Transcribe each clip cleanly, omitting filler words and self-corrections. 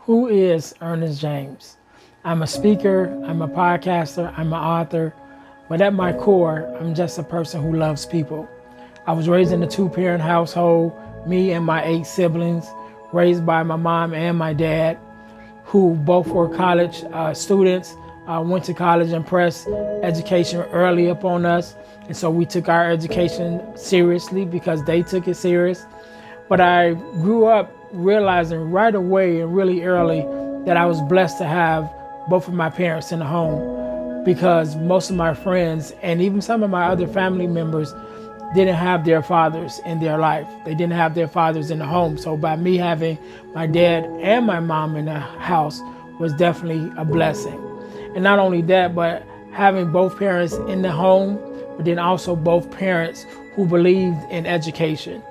Who is Earnest James? I'm a speaker, I'm a podcaster, I'm an author, but at my core, I'm just a person who loves people. I was raised in a two-parent household, me and my 8 siblings, raised by my mom and my dad, who both were college students, went to college and pressed education early upon us. And so we took our education seriously because they took it serious. But I grew up realizing right away and really early that I was blessed to have both of my parents in the home, because most of my friends and even some of my other family members didn't have their fathers in their life. They didn't have their fathers in the home. So by me having my dad and my mom in the house was definitely a blessing. And not only that, but having both parents in the home, but then also both parents who believed in education.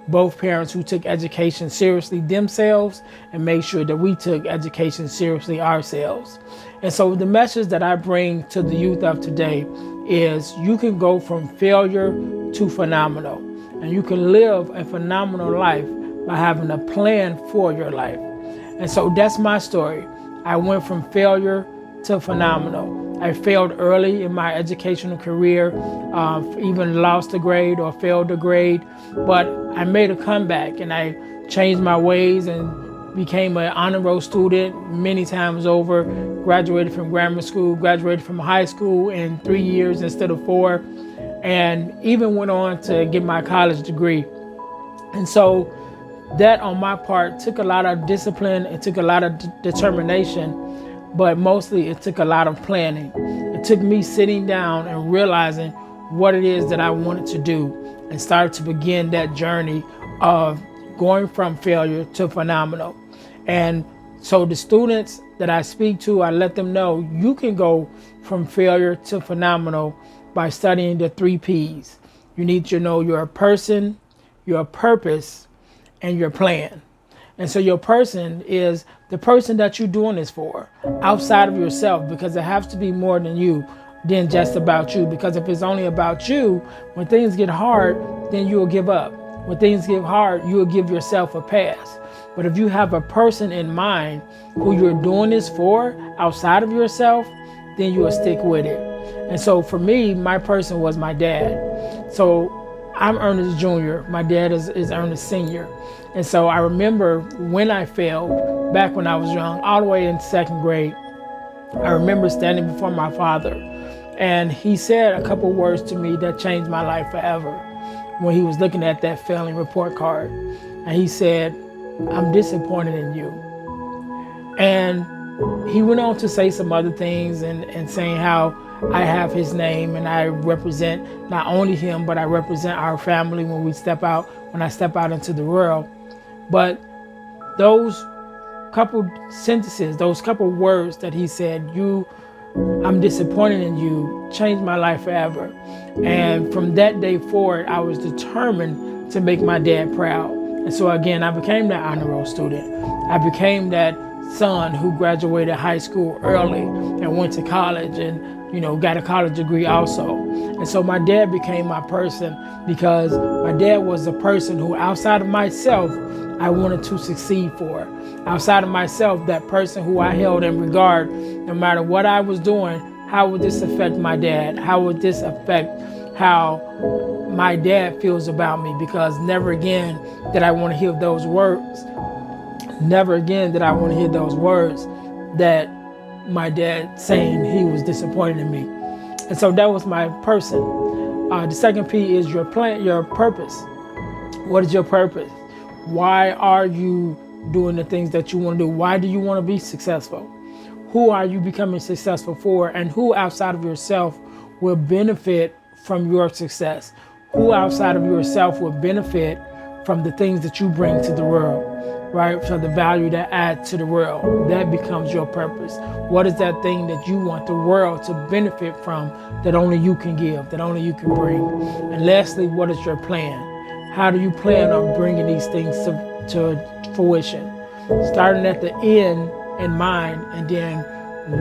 Both parents who took education seriously themselves and made sure that we took education seriously ourselves. And so the message that I bring to the youth of today is you can go from failure to phenomenal. And you can live a phenomenal life by having a plan for your life. And so that's my story. I went from failure to phenomenal. I failed early in my educational career, even lost a grade or failed a grade, but I made a comeback and I changed my ways and became an honor roll student many times over, graduated from grammar school, graduated from high school in 3 years instead of 4, and even went on to get my college degree. And so that on my part took a lot of discipline, it took a lot of determination, but mostly it took a lot of planning. It took me sitting down and realizing what it is that I wanted to do and started to begin that journey of going from failure to phenomenal. And so the students that I speak to, I let them know you can go from failure to phenomenal by studying the 3 P's. You need to know your person, your purpose, and your plan. And so your person is the person that you're doing this for, outside of yourself, because it has to be more than you, than just about you. Because if it's only about you, when things get hard, then you'll give up. When things get hard, you'll give yourself a pass. But if you have a person in mind who you're doing this for, outside of yourself, then you'll stick with it. And so for me, my person was my dad. So I'm Earnest Jr., my dad is Earnest Sr. And so I remember when I failed, back when I was young, all the way in 2nd grade, I remember standing before my father, and he said a couple words to me that changed my life forever when he was looking at that failing report card. And he said, "I'm disappointed in you." And he went on to say some other things and saying how I have his name and I represent not only him, but I represent our family when I step out into the world. But those couple sentences, those couple words that he said, I'm disappointed in you, changed my life forever. And from that day forward, I was determined to make my dad proud. And so again, I became that honor roll student. I became that son who graduated high school early and went to college and got a college degree also. And so my dad became my person because my dad was the person who, outside of myself, I wanted to succeed for. Outside of myself, that person who I held in regard, no matter what I was doing, how would this affect my dad? How would this affect how my dad feels about me? Because never again did I want to hear those words. Never again did I want to hear those words that my dad saying he was disappointed in me. And so that was my person. The 2nd P is your plan, your purpose. What is your purpose? Why are you doing the things that you want to do? Why do you want to be successful? Who are you becoming successful for? And who outside of yourself will benefit from your success? Who outside of yourself will benefit from the things that you bring to the world? Right? So the value that add to the world, that becomes your purpose. What is that thing that you want the world to benefit from that only you can give, that only you can bring? And lastly, what is your plan? How do you plan on bringing these things to fruition? Starting at the end in mind and then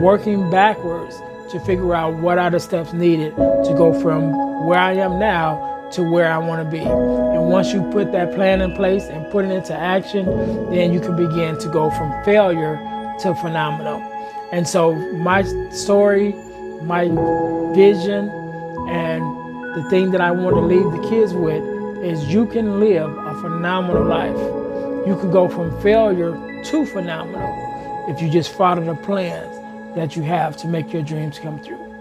working backwards to figure out what are the steps needed to go from where I am now to where I want to be. And once you put that plan in place and put it into action, then you can begin to go from failure to phenomenal. And so my story, my vision, and the thing that I want to leave the kids with is you can live a phenomenal life. You can go from failure to phenomenal if you just follow the plans that you have to make your dreams come true.